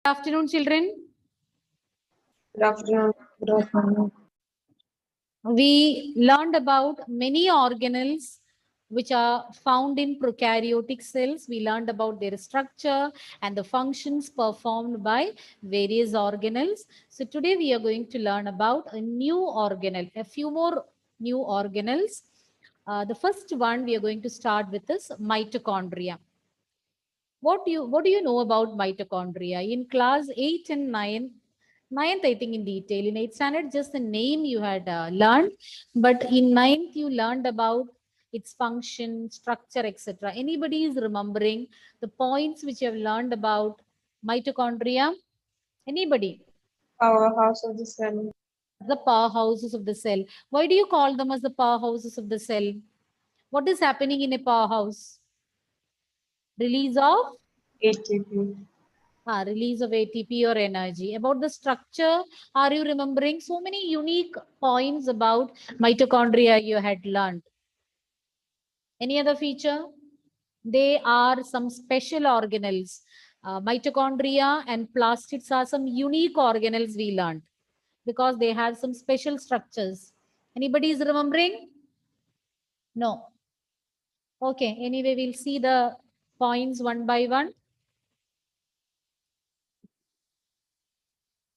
Good afternoon, children. Good afternoon. Good afternoon. We learned about many organelles which are found in prokaryotic cells. We learned about their structure and the functions performed by various organelles. So today we are going to learn about a new organelle, a few more new organelles. The first one we are going to start with is mitochondria. What do you know about mitochondria? In class 8 and 9, ninth, I think in detail. In 8th standard, just the name you had learned. But in 9th, you learned about its function, structure, etc. Anybody is remembering the points which you have learned about mitochondria? Anybody? Powerhouse of the cell. The powerhouses of the cell. Why do you call them as the powerhouses of the cell? What is happening in a powerhouse? Release of ATP. release of ATP or energy. About the structure, are you remembering so many unique points about mitochondria you had learned? Any other feature? They are some special organelles. Mitochondria and plastids are some unique organelles we learned because they have some special structures. Anybody is remembering? No. Okay, anyway, we'll see the points one by one.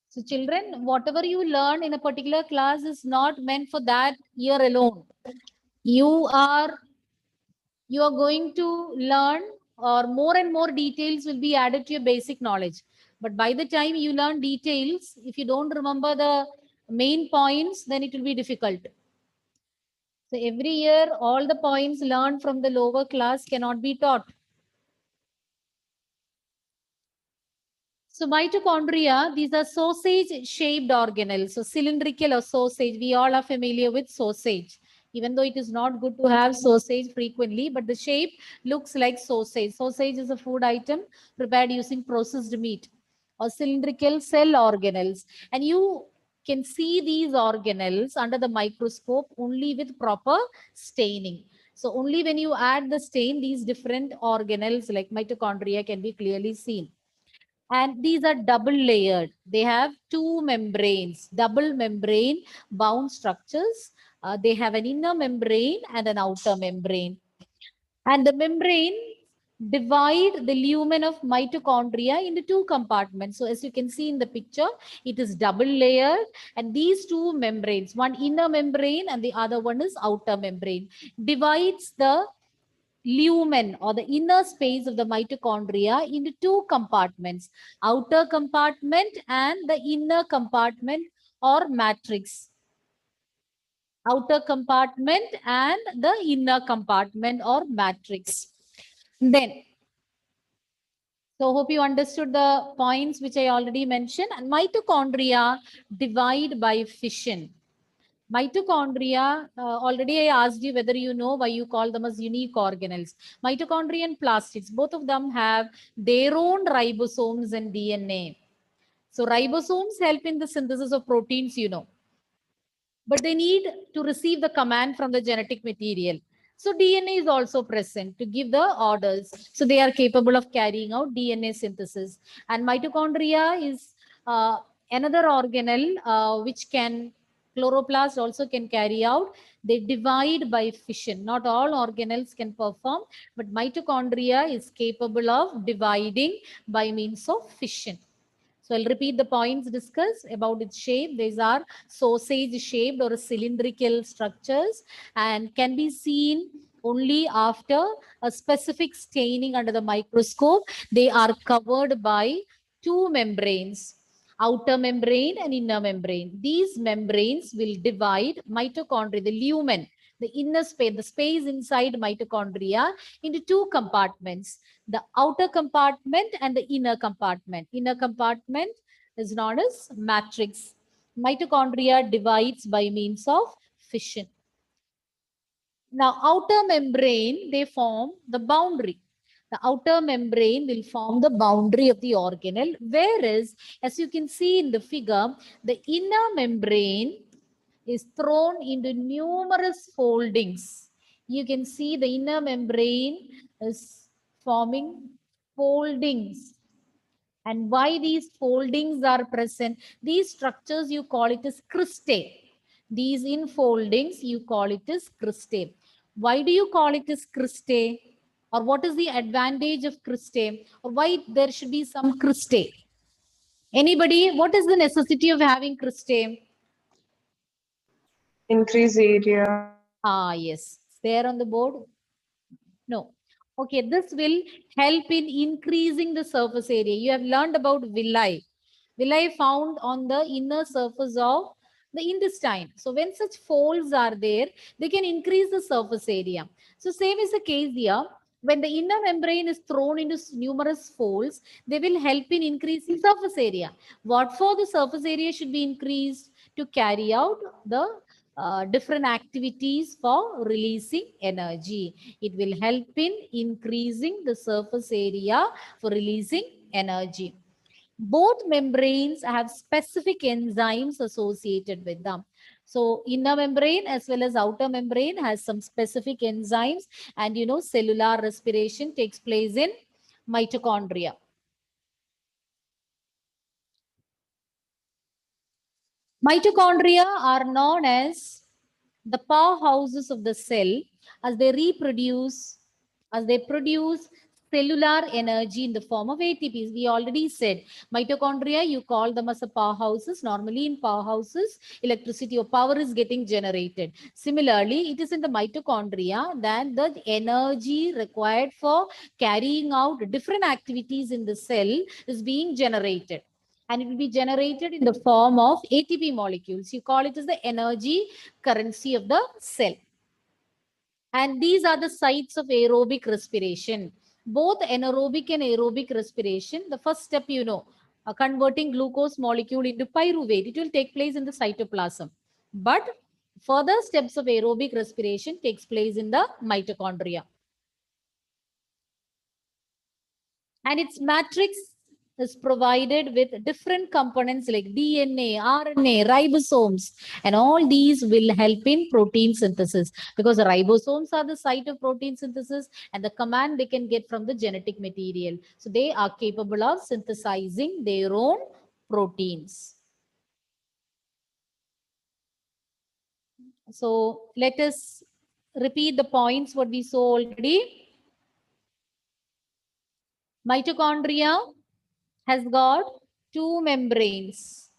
So children, whatever you learn in a particular class is not meant for that year alone. You are going to learn, or more and more details will be added to your basic knowledge. But by the time you learn details, if you don't remember the main points, then it will be difficult. So every year, all the points learned from the lower class cannot be taught. So mitochondria, these are sausage-shaped organelles. So cylindrical or sausage, we all are familiar with sausage. Even though it is not good to have sausage frequently, but the shape looks like sausage. Sausage is a food item prepared using processed meat or cylindrical cell organelles. And you can see these organelles under the microscope only with proper staining. So only when you add the stain, these different organelles like mitochondria can be clearly seen. And these are double layered. They have two membranes, double membrane bound structures. They have an inner membrane and an outer membrane. And the membrane divide the lumen of mitochondria into two compartments. So as you can see in the picture, it is double layered, and these two membranes, one inner membrane and the other one is outer membrane, divides the lumen or the inner space of the mitochondria into two compartments, outer compartment and the inner compartment or matrix. Outer compartment and the inner compartment or matrix. Then, so hope you understood the points which I already mentioned. And mitochondria divide by fission. Mitochondria, already I asked you whether you know why you call them as unique organelles. Mitochondria and plastids, both of them have their own ribosomes and DNA. So ribosomes help in the synthesis of proteins, you know. But they need to receive the command from the genetic material. So DNA is also present to give the orders. So they are capable of carrying out DNA synthesis. And mitochondria is another organelle which can, chloroplast also can carry out. They divide by fission. Not all organelles can perform, but mitochondria is capable of dividing by means of fission. So I'll repeat the points discussed about its shape. These are sausage shaped or cylindrical structures and can be seen only after a specific staining under the microscope. They are covered by two membranes, outer membrane and inner membrane. These membranes will divide mitochondria, the lumen, the inner space, the space inside mitochondria, into two compartments, the outer compartment and the inner compartment. Inner compartment is known as matrix. Mitochondria divides by means of fission. Now, outer membrane, they form the boundary. The outer membrane will form the boundary of the organelle, whereas, as you can see in the figure, the inner membrane is thrown into numerous foldings. You can see the inner membrane is forming foldings. And why these foldings are present? These structures you call it as cristae. These infoldings you call it as cristae. Why do you call it as cristae? Or what is the advantage of cristae? Or why there should be some cristae? Anybody? What is the necessity of having cristae? Increase area. Ah, yes. It's there on the board. No. Okay, this will help in increasing the surface area. You have learned about villi. Villi found on the inner surface of the intestine. So when such folds are there, they can increase the surface area. So same is the case here. When the inner membrane is thrown into numerous folds, they will help in increasing surface area. What for the surface area should be increased? To carry out the different activities for releasing energy. It will help in increasing the surface area for releasing energy. Both membranes have specific enzymes associated with them. So inner membrane as well as outer membrane has some specific enzymes, and cellular respiration takes place in mitochondria. Mitochondria are known as the powerhouses of the cell as they produce cellular energy in the form of ATPs. We already said mitochondria, you call them as a powerhouses. Normally in powerhouses, electricity or power is getting generated. Similarly, it is in the mitochondria that the energy required for carrying out different activities in the cell is being generated. And it will be generated in the form of ATP molecules. You call it as the energy currency of the cell. And these are the sites of aerobic respiration. Both anaerobic and aerobic respiration, the first step, converting glucose molecule into pyruvate, it will take place in the cytoplasm. But further steps of aerobic respiration takes place in the mitochondria. And its matrix is provided with different components like DNA, RNA, ribosomes, and all these will help in protein synthesis, because the ribosomes are the site of protein synthesis and the command they can get from the genetic material. So they are capable of synthesizing their own proteins. So let us repeat the points what we saw already. Mitochondria has got two membranes,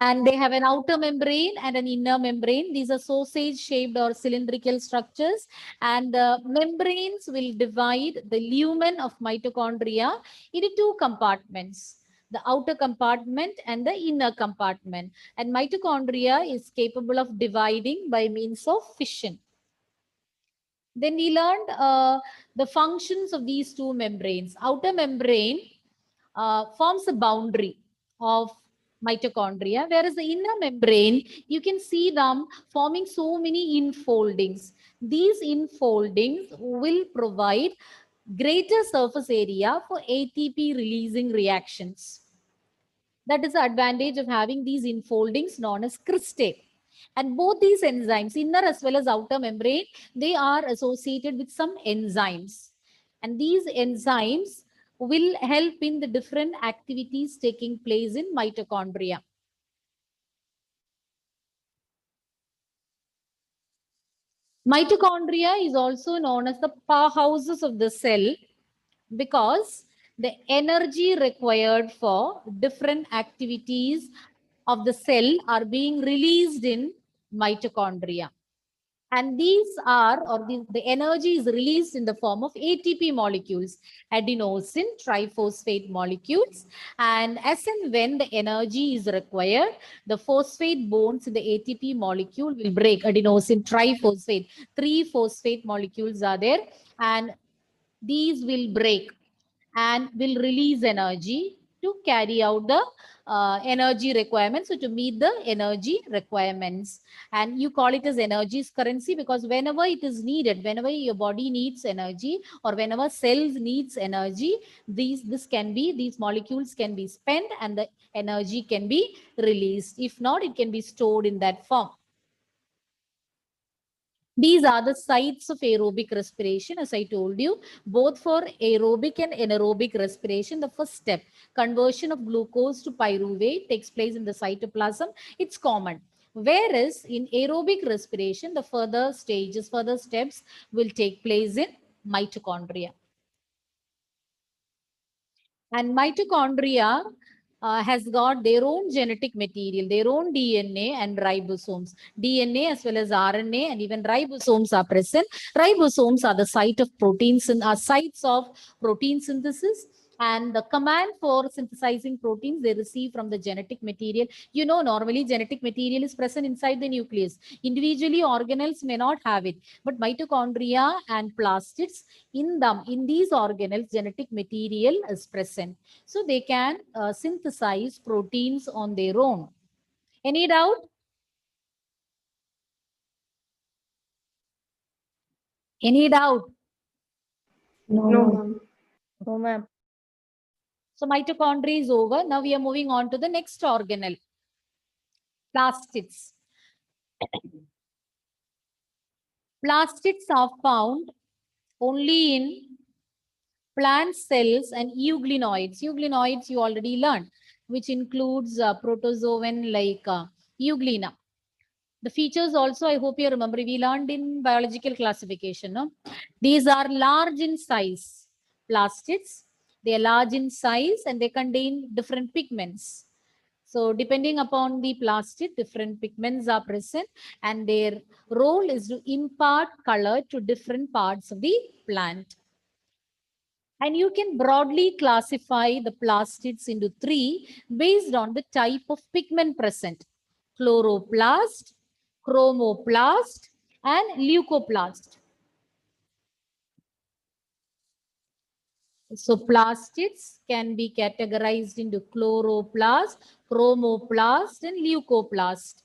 and they have an outer membrane and an inner membrane. These are sausage-shaped or cylindrical structures, and the membranes will divide the lumen of mitochondria into two compartments, the outer compartment and the inner compartment. And mitochondria is capable of dividing by means of fission. Then we learned the functions of these two membranes. Outer membrane forms a boundary of mitochondria, whereas the inner membrane, you can see them forming so many infoldings. These infoldings will provide greater surface area for ATP releasing reactions. That is the advantage of having these infoldings known as cristae. And both these enzymes, inner as well as outer membrane, they are associated with some enzymes. And these enzymes will help in the different activities taking place in mitochondria. Mitochondria is also known as the powerhouses of the cell, because the energy required for different activities of the cell are being released in mitochondria. And these are, or the energy is released in the form of ATP molecules, adenosine triphosphate molecules. And as and when the energy is required, the phosphate bonds in the ATP molecule will break. Adenosine triphosphate, 3 phosphate molecules are there, and these will break and will release energy to carry out the energy requirements, so to meet the energy requirements. And you call it as energy currency, because whenever it is needed, whenever your body needs energy or whenever cells needs energy, these molecules can be spent and the energy can be released. If not, it can be stored in that form. These are the sites of aerobic respiration, as I told you, both for aerobic and anaerobic respiration. The first step, conversion of glucose to pyruvate, takes place in the cytoplasm. It's common. Whereas in aerobic respiration, the further stages, further steps will take place in mitochondria. And mitochondria has got their own genetic material, their own DNA and ribosomes. DNA as well as RNA and even ribosomes are present. Ribosomes are the site of proteins and are sites of protein synthesis. And the command for synthesizing proteins they receive from the genetic material. You know, normally genetic material is present inside the nucleus. Individually, organelles may not have it, but mitochondria and plastids, in these organelles, genetic material is present. So they can synthesize proteins on their own. Any doubt? Any doubt? No, ma'am. No, ma'am. So mitochondria is over. Now we are moving on to the next organelle, plastids. Plastids are found only in plant cells and euglenoids. Euglenoids you already learned, which includes protozoan like euglena. The features also, I hope you remember, we learned in biological classification. No? These are large in size, plastids. They are large in size and they contain different pigments. So depending upon the plastid, different pigments are present and their role is to impart color to different parts of the plant. And you can broadly classify the plastids into three based on the type of pigment present: chloroplast, chromoplast, and leucoplast. So plastids can be categorized into chloroplast, chromoplast, and leucoplast.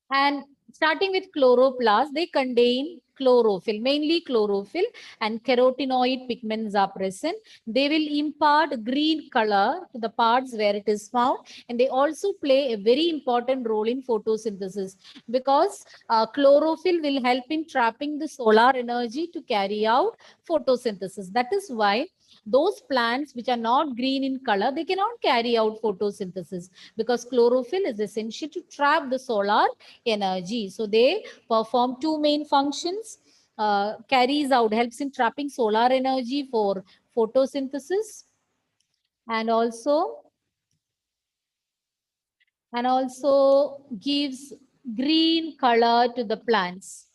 And starting with chloroplast, they contain chlorophyll, mainly chlorophyll, and carotenoid pigments are present. They will impart green color to the parts where it is found, and they also play a very important role in photosynthesis because chlorophyll will help in trapping the solar energy to carry out photosynthesis. That is why those plants which are not green in color, they cannot carry out photosynthesis because chlorophyll is essential to trap the solar energy. So they perform two main functions, helps in trapping solar energy for photosynthesis and also gives green color to the plants.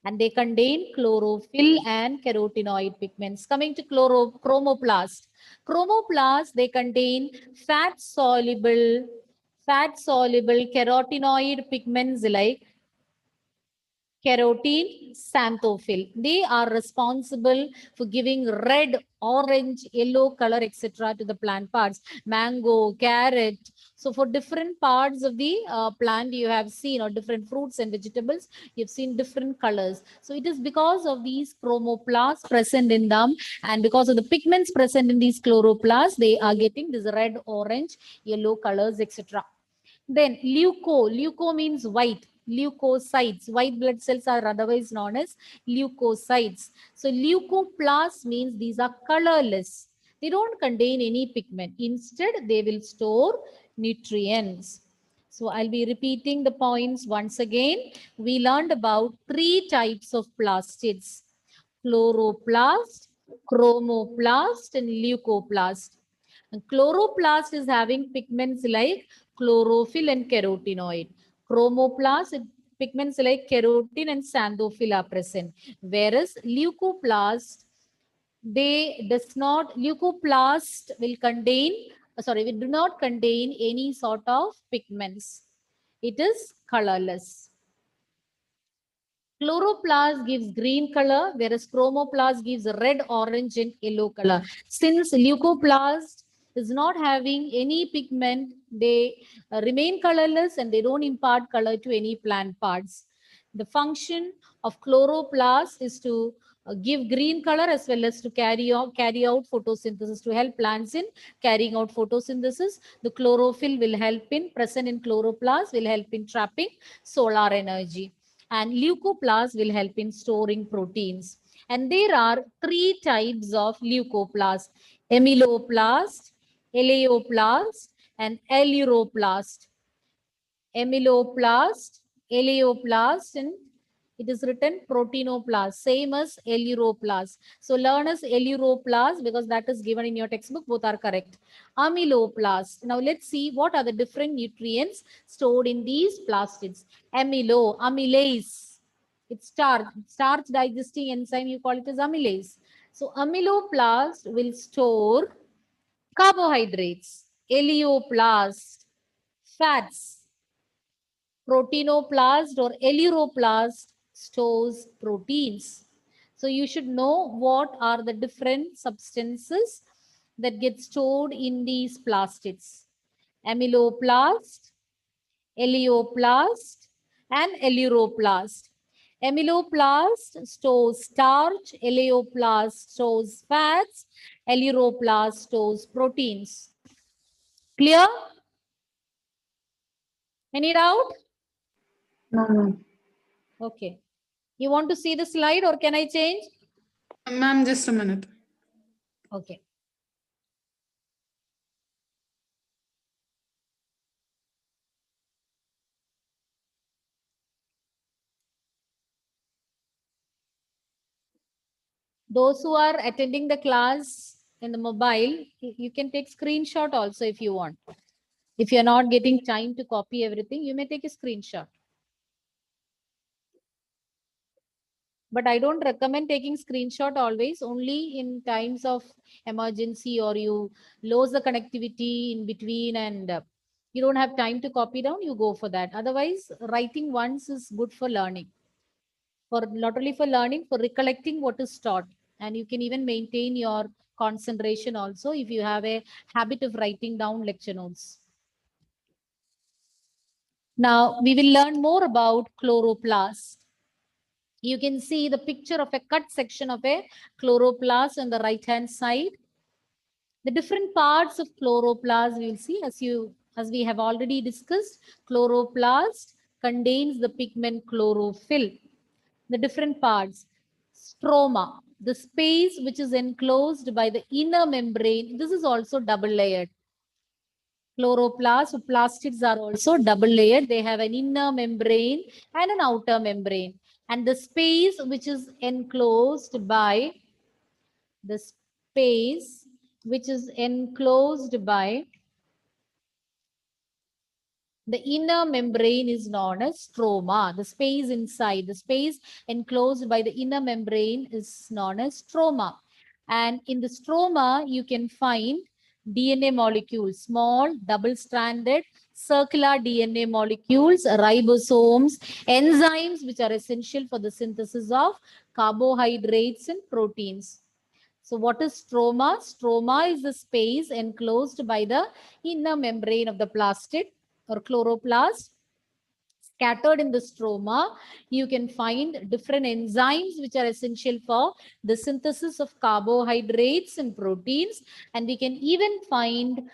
And they contain chlorophyll and carotenoid pigments. Coming to chromoplast. Chromoplast, they contain fat-soluble carotenoid pigments like carotene, xanthophyll. They are responsible for giving red, orange, yellow color, etc. to the plant parts. Mango, carrot. So for different parts of the plant you have seen, or different fruits and vegetables, you've seen different colors. So it is because of these chromoplasts present in them and because of the pigments present in these chloroplasts, they are getting this red, orange, yellow colors, etc. Then leuco means white. Leukocytes, white blood cells are otherwise known as leukocytes. So leucoplasts means these are colorless. They don't contain any pigment. Instead, they will store nutrients. So I'll be repeating the points once again. We learned about three types of plastids: chloroplast, chromoplast, and leucoplast. And chloroplast is having pigments like chlorophyll and carotenoid. Chromoplast, pigments like carotene and xanthophyll are present. Whereas leucoplast, leucoplast will contain, we do not contain any sort of pigments. It is colorless. Chloroplast gives green color, whereas chromoplast gives red, orange, and yellow color. Since leucoplast is not having any pigment, they remain colorless and they don't impart color to any plant parts. The function of chloroplast is to give green color as well as to carry out photosynthesis, to help plants in carrying out photosynthesis. The chlorophyll will help in present in chloroplast, will help in trapping solar energy, and leucoplast will help in storing proteins. And there are 3 types of leucoplast: amyloplast, eleoplast, and aleuroplast. Amyloplast, eleoplast, and it is written proteinoplast, same as eleuroplast. So learn as eleuroplast because that is given in your textbook. Both are correct. Amyloplast. Now let's see what are the different nutrients stored in these plastids. Amylase. It's starch digesting enzyme. You call it as amylase. So amyloplast will store carbohydrates. Eleoplast, fats. Proteinoplast or eleuroplast stores proteins. So you should know what are the different substances that get stored in these plastids. Amyloplast, eleoplast, and eleuroplast. Amyloplast stores starch, eleoplast stores fats, eleuroplast stores proteins. Clear? Any doubt? No, ma'am. Okay. You want to see the slide or can I change? Ma'am, just a minute. Okay. Those who are attending the class in the mobile, you can take screenshot also if you want. If you're not getting time to copy everything, you may take a screenshot. But I don't recommend taking screenshot always, only in times of emergency or you lose the connectivity in between and you don't have time to copy down, you go for that. Otherwise, writing once is good for learning. For not only for learning, for recollecting what is taught. And you can even maintain your concentration also if you have a habit of writing down lecture notes. Now, we will learn more about chloroplast. You can see the picture of a cut section of a chloroplast on the right hand side. The different parts of chloroplast we will see as we have already discussed. Chloroplast contains the pigment chlorophyll. The different parts: stroma, the space which is enclosed by the inner membrane. This is also double layered. Chloroplast, so plastids are also double layered. They have an inner membrane and an outer membrane. And the space which is enclosed by the inner membrane is known as stroma. The space inside, the space enclosed by the inner membrane is known as stroma. And in the stroma, you can find DNA molecules, small double-stranded circular DNA molecules, ribosomes, enzymes which are essential for the synthesis of carbohydrates and proteins. So what is stroma? Stroma is the space enclosed by the inner membrane of the plastid or chloroplast. Scattered in the stroma, you can find different enzymes which are essential for the synthesis of carbohydrates and proteins. And we can even find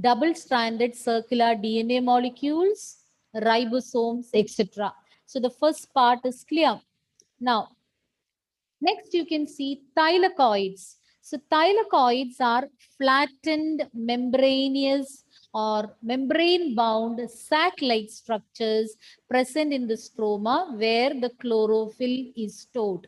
double-stranded circular DNA molecules, ribosomes, etc. So the first part is clear. Now, next you can see thylakoids. So thylakoids are flattened membranous or membrane-bound sac-like structures present in the stroma where the chlorophyll is stored.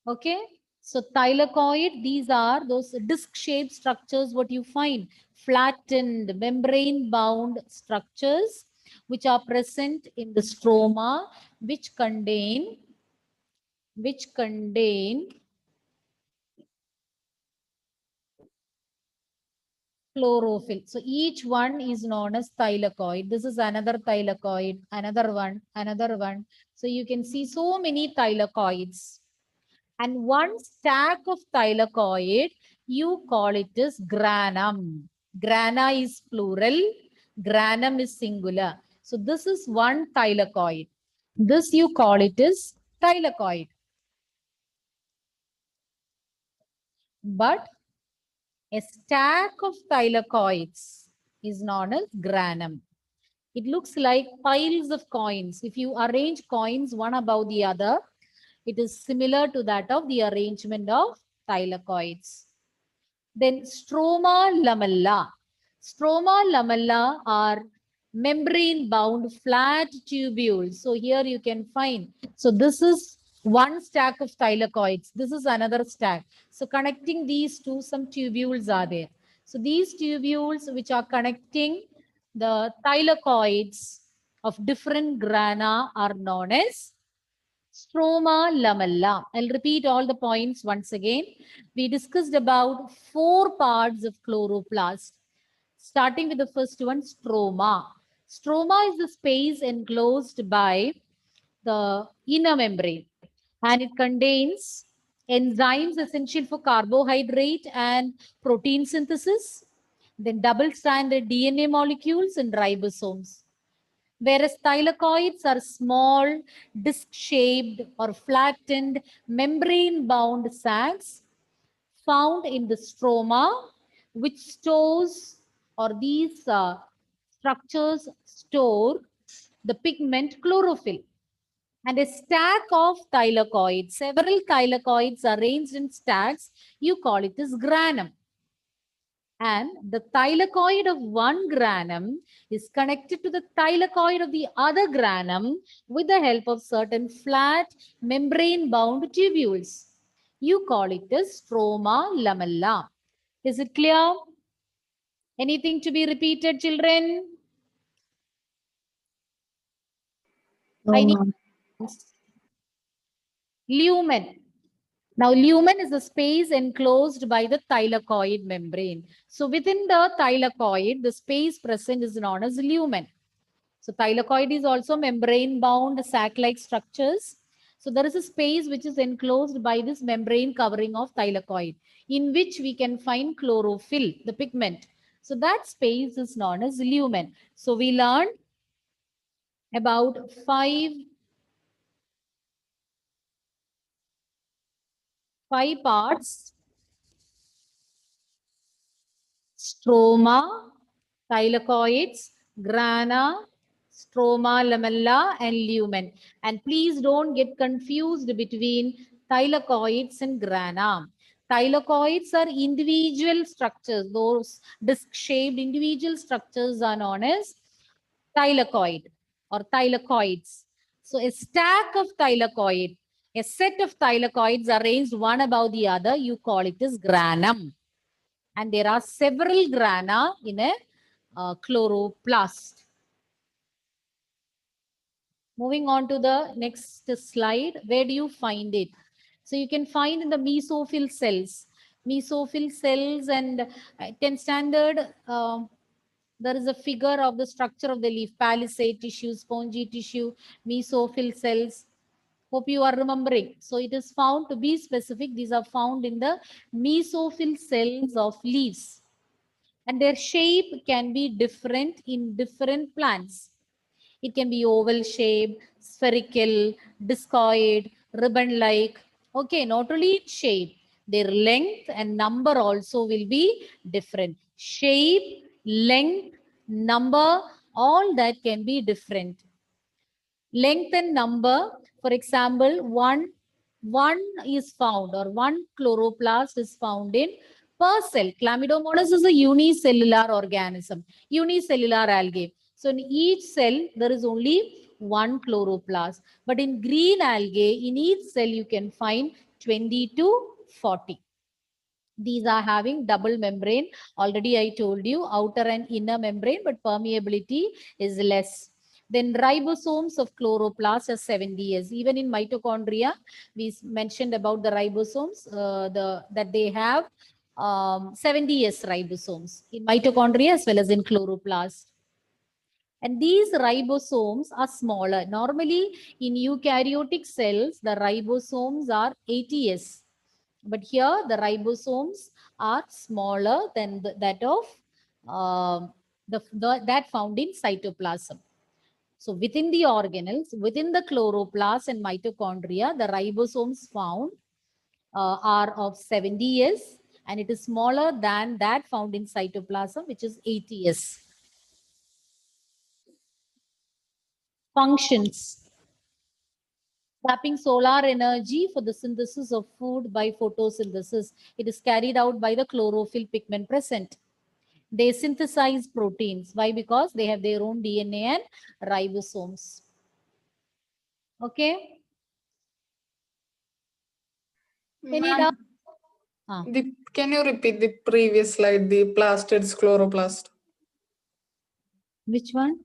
Okay, so thylakoid, these are those disc-shaped structures what you find, flattened membrane-bound structures which are present in the stroma which contain chlorophyll. So each one is known as thylakoid. This is another thylakoid, another one. So you can see so many thylakoids. And one stack of thylakoid, you call it as granum. Grana is plural, granum is singular. So this is one thylakoid. This you call it as thylakoid. but a stack of thylakoids is known as granum. It looks like piles of coins. If you arrange coins one above the other, it is similar to that of the arrangement of thylakoids. Then stroma lamella. Stroma lamella are membrane bound flat tubules. So here you can find, so this is one stack of thylakoids. This is another stack. So connecting these two, some tubules are there. So these tubules which are connecting the thylakoids of different grana are known as stroma lamella. I'll repeat all the points once again. We discussed about 4 parts of chloroplast, starting with the first one, stroma. Stroma is the space enclosed by the inner membrane, and it contains enzymes essential for carbohydrate and protein synthesis, then double-stranded DNA molecules and ribosomes. Whereas thylakoids are small, disc-shaped or flattened membrane-bound sacs found in the stroma, which stores, or these structures store the pigment chlorophyll. And a stack of thylakoids, several thylakoids arranged in stacks, you call it as granum. And the thylakoid of one granum is connected to the thylakoid of the other granum with the help of certain flat membrane-bound tubules. You call it as stroma lamella. Is it clear? Anything to be repeated, children? No, I need ma'am. lumen. Now, lumen is a space enclosed by the thylakoid membrane. So, within the thylakoid, the space present is known as lumen. So, thylakoid is also membrane-bound sac-like structures. So, there is a space which is enclosed by this membrane covering of thylakoid, in which we can find chlorophyll, the pigment. So, that space is known as lumen. So, we learned about 5 parts: stroma, thylakoids, grana, stroma lamella, and lumen. And please don't get confused between thylakoids and grana. Thylakoids are individual structures. Those disc-shaped individual structures are known as thylakoid or thylakoids. So a stack of thylakoid, a set of thylakoids arranged one above the other, you call it as granum. And there are several grana in a chloroplast. Moving on to the next slide, where do you find it? So you can find in the mesophyll cells. Mesophyll cells and 10 standard, there is a figure of the structure of the leaf: palisade tissue, spongy tissue, mesophyll cells. Hope you are remembering. So it is found to be specific. These are found in the mesophyll cells of leaves. And their shape can be different in different plants. It can be oval shape, spherical, discoid, ribbon-like. Okay, not only its shape, their length and number also will be different. Shape, length, number, all that can be different. Length and number, for example, one is found, or one chloroplast is found in per cell. Chlamydomonas is a unicellular organism, unicellular algae. So in each cell, there is only one chloroplast. But in green algae, in each cell, you can find 20 to 40. These are having double membrane. Already I told you, outer and inner membrane, but permeability is less. Then ribosomes of chloroplast are 70S. Even in mitochondria, we mentioned about the ribosomes, that they have 70S ribosomes in mitochondria as well as in chloroplast. And these ribosomes are smaller. Normally, in eukaryotic cells, the ribosomes are 80S. But here, the ribosomes are smaller than that of that found in cytoplasm. So within the organelles, within the chloroplast and mitochondria, the ribosomes found are of 70S, and it is smaller than that found in cytoplasm, which is ATS. Functions. Tapping solar energy for the synthesis of food by photosynthesis. It is carried out by the chlorophyll pigment present. They synthesize proteins. Why? Because they have their own DNA and ribosomes. Okay. Any Ma'am, doubt? Ah. can you repeat the previous slide, the plastids chloroplast? Which one?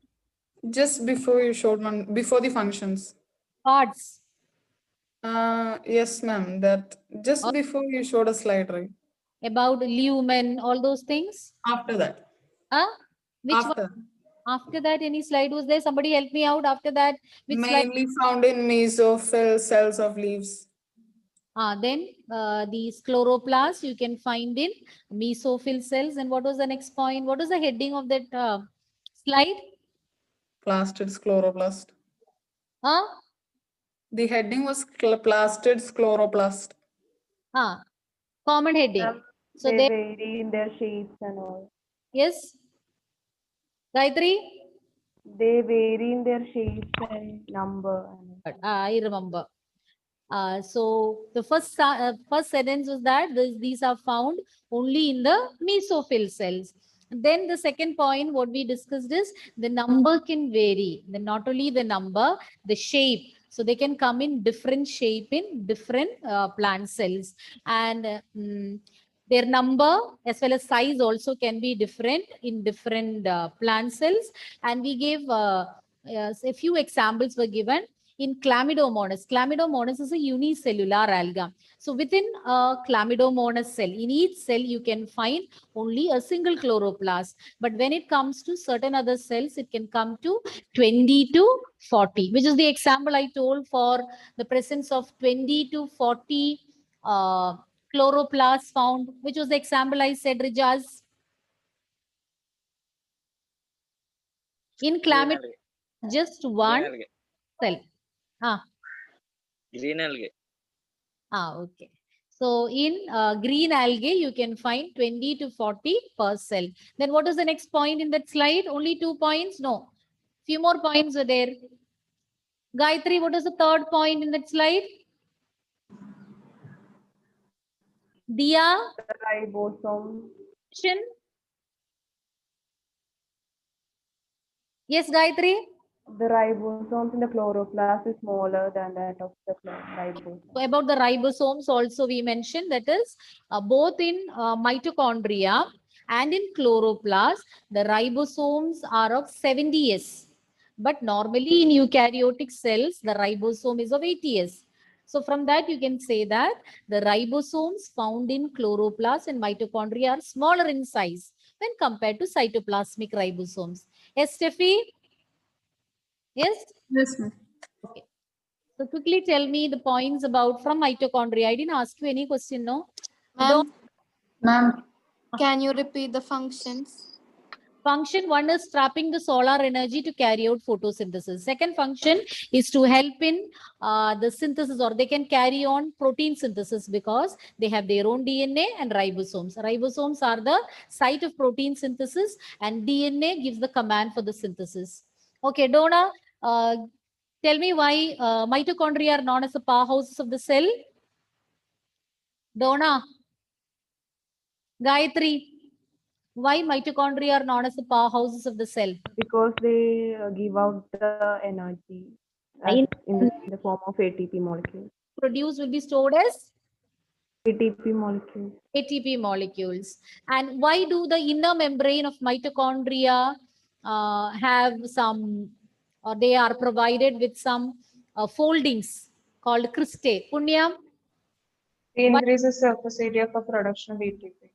Just before you showed one, before the functions. Parts. Yes, ma'am. That just Oh. before you showed a slide, right? About lumen, all those things. After that. Huh? Which one? After. After that, any slide was there? Somebody help me out after that. Which slide? Mainly found in mesophyll cells of leaves. Then these chloroplasts you can find in mesophyll cells. And what was the next point? What was the heading of that slide? Plastids chloroplast. Huh? The heading was plastids chloroplast. Common heading. Ma'am, So they there, vary in their shapes and all. yes. Gayatri? They vary in their shapes and number. I remember. So the first sentence was that these are found only in the mesophyll cells. Then the second point, what we discussed is the number can vary. Then not only the number, the shape. So they can come in different shape in different plant cells, and their number as well as size also can be different in different plant cells. And we gave a few examples were given. In Chlamydomonas, Chlamydomonas is a unicellular alga. So within a Chlamydomonas cell, in each cell you can find only a single chloroplast. But when it comes to certain other cells, it can come to 20 to 40, which is the example I told for the presence of 20 to 40 chloroplasts found, which was the example I said, Rijaz. In Chlamydomonas, just one cell. Green algae. Okay. So in green algae, you can find 20 to 40 per cell. Then what is the next point in that slide? Only 2 points? No. Few more points are there. Gayatri, what is the third point in that slide? Dia? The ribosome. Yes, Gayatri? The ribosomes in the chloroplast is smaller than that of the ribosome. So about the ribosomes also we mentioned, that is both in mitochondria and in chloroplast, the ribosomes are of 70S. But normally in eukaryotic cells, the ribosome is of 80S. So from that you can say that the ribosomes found in chloroplast and mitochondria are smaller in size when compared to cytoplasmic ribosomes. Yes, Steffi? Yes? Yes, ma'am. Okay. So quickly tell me the points about from mitochondria. I didn't ask you any question, no? Ma'am, Ma'am, can you repeat the functions? Function one is trapping the solar energy to carry out photosynthesis. Second function is to help in the synthesis, or they can carry on protein synthesis because they have their own DNA and ribosomes. Ribosomes are the site of protein synthesis and DNA gives the command for the synthesis. Okay, Donna, tell me why mitochondria are known as the powerhouses of the cell. Donna, Gayatri, why mitochondria are known as the powerhouses of the cell? Because they give out the energy in the form of ATP molecules. Produced will be stored as ATP molecules. ATP molecules. And why do the inner membrane of mitochondria have some, or they are provided with some foldings called cristae? Punya? Increase the surface area for production of ATP.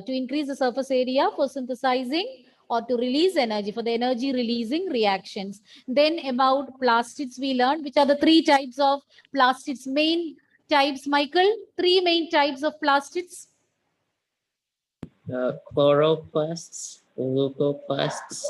To increase the surface area for synthesizing or to release energy, for the energy releasing reactions. Then about plastids we learned, which are the 3 types of plastids, main types, Michael, 3 main types of plastids. Chloroplasts, leucoplasts,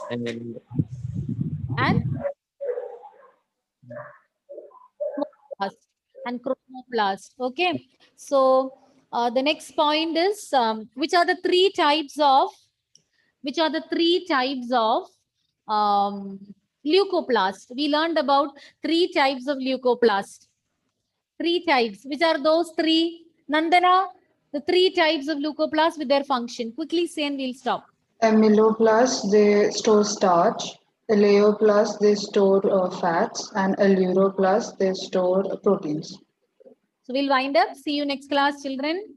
and chromoplast. Okay, so The next point is which are the three types of leucoplast? We learned about 3 types of leucoplast. 3 types. Which are those 3? Nandana, the 3 types of leucoplast with their function. Quickly say and we'll stop. Amyloplasts, they store starch. Eleoplasts, they store fats. And alluroplasts, they store proteins. So we'll wind up. See you next class, children.